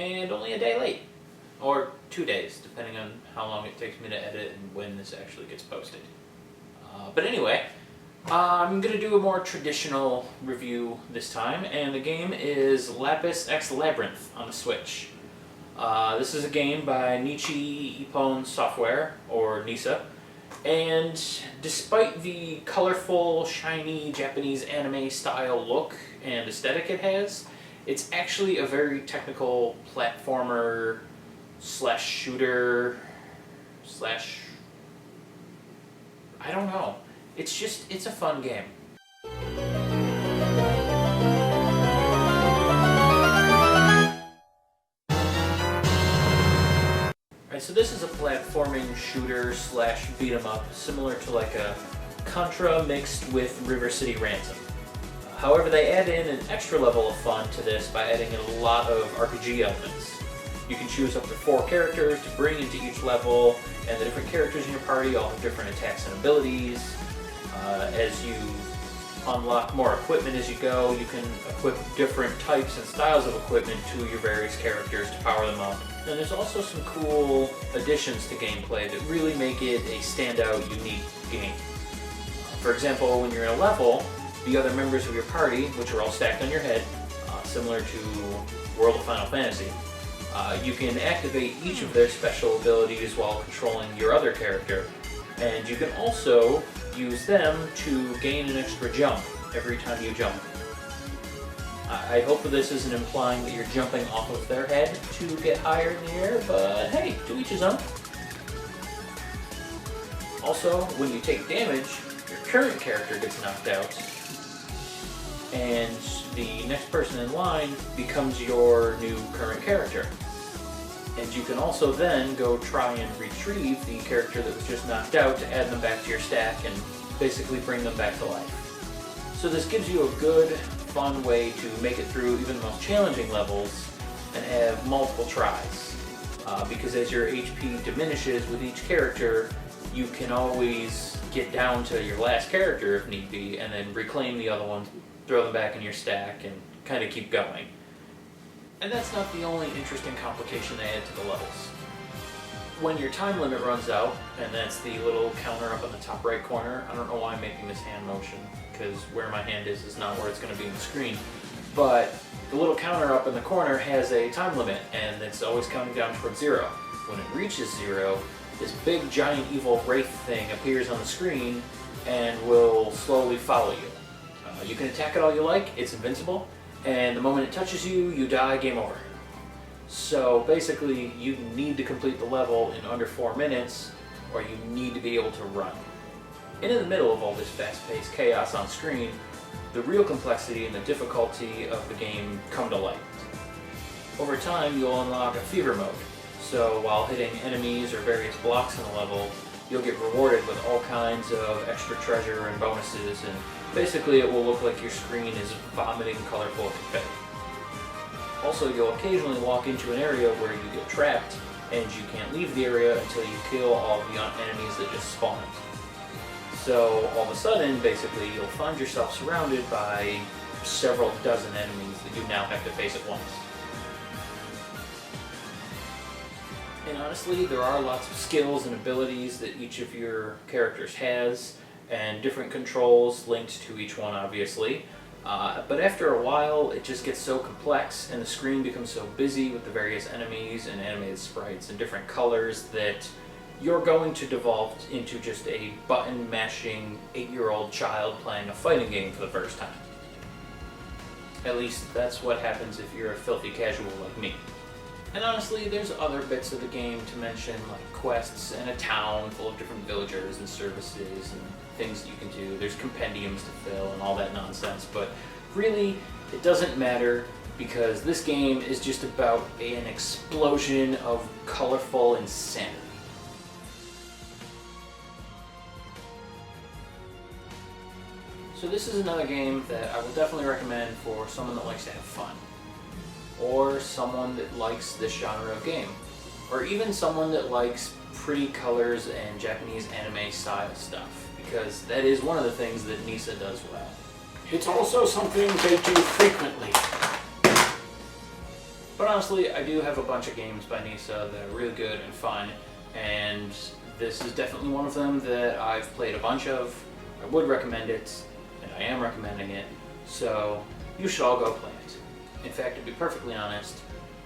and only a day late. Or 2 days, depending on how long it takes me to edit and when this actually gets posted. But anyway, I'm going to do a more traditional review this time, and the game is Lapis x Labyrinth on the Switch. This is a game by Nichi Ippon Software, or NISA, and despite the colorful, shiny Japanese anime style look and aesthetic it has, it's actually a very technical platformer slash shooter slash... I don't know. It's a fun game. Alright, so this is a platforming shooter slash beat 'em up, similar to like a Contra mixed with River City Ransom. However, they add in an extra level of fun to this by adding in a lot of RPG elements. You can choose up to 4 characters to bring into each level, and the different characters in your party all have different attacks and abilities. As you unlock more equipment as you go, you can equip different types and styles of equipment to your various characters to power them up. And there's also some cool additions to gameplay that really make it a standout, unique game. For example, when you're in a level, the other members of your party, which are all stacked on your head, similar to World of Final Fantasy, you can activate each of their special abilities while controlling your other character, and you can also use them to gain an extra jump every time you jump. I hope this isn't implying that you're jumping off of their head to get higher in the air, but hey, to each his own. Also, when you take damage, your current character gets knocked out, and the next person in line becomes your new current character. And you can also then go try and retrieve the character that was just knocked out to add them back to your stack and basically bring them back to life. So this gives you a good, fun way to make it through even the most challenging levels and have multiple tries. Because as your HP diminishes with each character, you can always get down to your last character if need be, and then reclaim the other ones, throw them back in your stack, and kind of keep going. And that's not the only interesting complication they add to the levels. When your time limit runs out, and that's the little counter up in the top right corner, I don't know why I'm making this hand motion, because where my hand is not where it's going to be on the screen, but the little counter up in the corner has a time limit, and it's always counting down towards 0. When it reaches 0, this big giant evil wraith thing appears on the screen and will slowly follow you. You can attack it all you like, it's invincible, and the moment it touches you, you die, game over. So basically, you need to complete the level in under 4 minutes, or you need to be able to run. And in the middle of all this fast-paced chaos on screen, the real complexity and the difficulty of the game come to light. Over time, you'll unlock a fever mode, so while hitting enemies or various blocks in a level, you'll get rewarded with all kinds of extra treasure and bonuses, and basically it will look like your screen is vomiting colorful confetti. Also, you'll occasionally walk into an area where you get trapped, and you can't leave the area until you kill all the enemies that just spawned. So all of a sudden, basically, you'll find yourself surrounded by several dozen enemies that you now have to face at once. And honestly, there are lots of skills and abilities that each of your characters has, and different controls linked to each one, obviously. But after a while, it just gets so complex, and the screen becomes so busy with the various enemies and animated sprites and different colors that you're going to devolve into just a button-mashing 8-year-old child playing a fighting game for the first time. At least that's what happens if you're a filthy casual like me. And honestly, there's other bits of the game to mention, like quests and a town full of different villagers and services and things that you can do. There's compendiums to fill and all that nonsense, but really, it doesn't matter because this game is just about an explosion of colorful insanity. So this is another game that I would definitely recommend for someone that likes to have fun, or someone that likes this genre of game, or even someone that likes pretty colors and Japanese anime style stuff, because that is one of the things that NISA does well. It's also something they do frequently. But honestly, I do have a bunch of games by Nisa that are really good and fun, and this is definitely one of them that I've played a bunch of. I would recommend it, and I am recommending it, so you should all go play it. In fact, to be perfectly honest,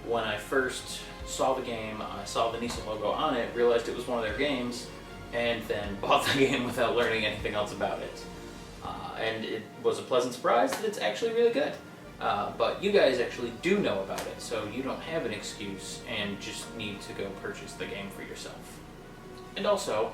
when I first saw the game, I saw the Nisa logo on it, realized it was one of their games, and then bought the game without learning anything else about it. And it was a pleasant surprise that it's actually really good. But you guys actually do know about it, so you don't have an excuse and just need to go purchase the game for yourself. And also,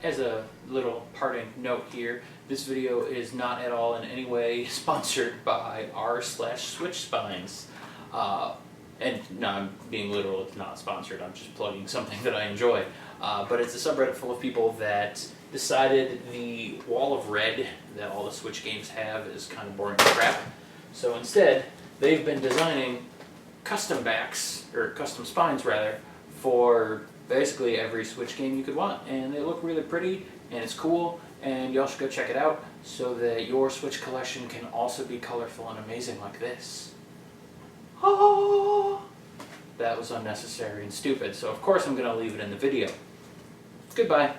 as a little parting note here, this video is not at all in any way sponsored by r/Switch Spines. And no, I'm being literal, it's not sponsored, I'm just plugging something that I enjoy. But it's a subreddit full of people that decided the wall of red that all the Switch games have is kind of boring crap. So instead, they've been designing custom backs, or custom spines rather, for basically every Switch game you could want. And they look really pretty, and it's cool, and y'all should go check it out so that your Switch collection can also be colorful and amazing like this. Oh, that was unnecessary and stupid, so of course I'm going to leave it in the video. Goodbye.